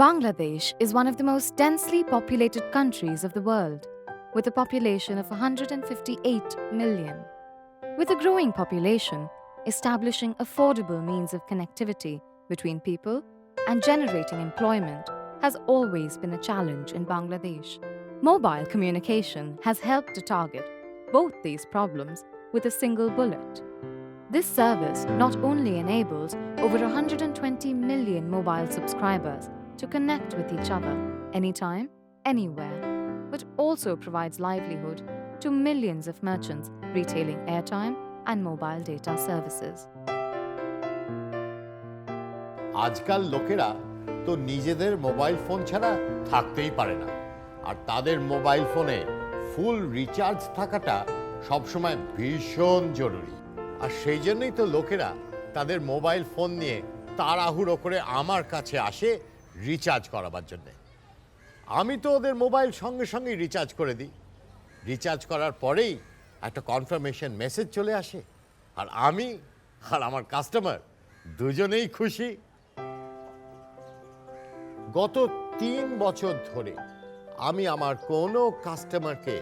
Bangladesh is one of the most densely populated countries of the world, with a population of 158 million. With a growing population, establishing affordable means of connectivity between people and generating employment has always been a challenge in Bangladesh. Mobile communication has helped to target both these problems with a single bullet. This service not only enables over 120 million mobile subscribers to connect with each other anytime, anywhere, but also provides livelihood to millions of merchants retailing airtime and mobile data services. আজকাল লোকেরা তো নিজেদের mobile phone ছাড়া থাকতেই পারে না, আর তাদের mobile ফোনে ফুল রিচার্জ থাকাটা সবসময় ভীষণ জরুরি। আর সেই জন্যই তো লোকেরা তাদের মোবাইল ফোন নিয়ে তাড়াহুড়ো করে আমার কাছে আসে রিচার্জ করাবার জন্যে। আমি তো ওদের মোবাইল সঙ্গে সঙ্গেই রিচার্জ করে দিই। রিচার্জ করার পরেই একটা কনফার্মেশন মেসেজ চলে আসে, আর আমি আর আমার কাস্টমার দুজনেই খুশি। গত ৩ বছর ধরে আমি আমার কোনো কাস্টমারকে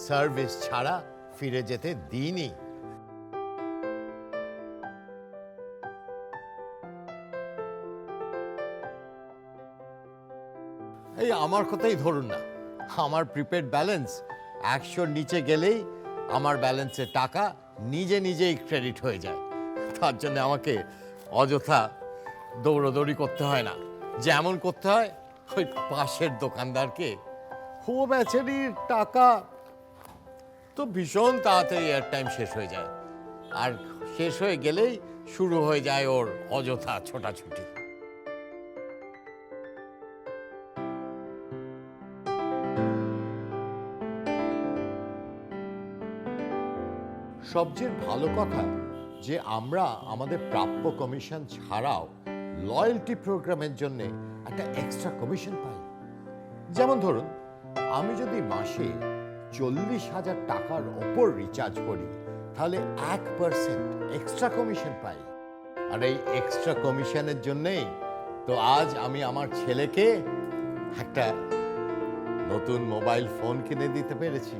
সার্ভিস ছাড়া ফিরে যেতে দিইনি। এই আমার কথাই ধরুন না, আমার প্রিপেড ব্যালেন্স ১০০-র নিচে গেলেই আমার ব্যালেন্সের টাকা নিজেই ক্রেডিট হয়ে যায়। তার জন্য আমাকে অযথা দৌড়দৌড়ি করতে হয় না, যেমন করতে হয় ওই পাশের দোকানদারকে। ও বেচারির টাকা তো ভীষণ তাড়াতাড়ি এয়ারটাইম শেষ হয়ে যায়, আর শেষ হয়ে গেলেই শুরু হয়ে যায় ওর অযথা ছোটাছুটি। সবচেয়ে ভালো কথা যে আমরা আমাদের প্রাপ্য কমিশন ছাড়াও লয়্যালটি প্রোগ্রামের জন্য একটা এক্সট্রা কমিশন পাই। যেমন ধরুন, আমি যদি মাসে ৪০,০০০ টাকার ওপর রিচার্জ করি, তাহলে ১% এক্সট্রা কমিশন পাই। আর এই এক্সট্রা কমিশনের জন্যেই তো আজ আমি আমার ছেলেকে একটা নতুন মোবাইল ফোন কিনে দিতে পেরেছি।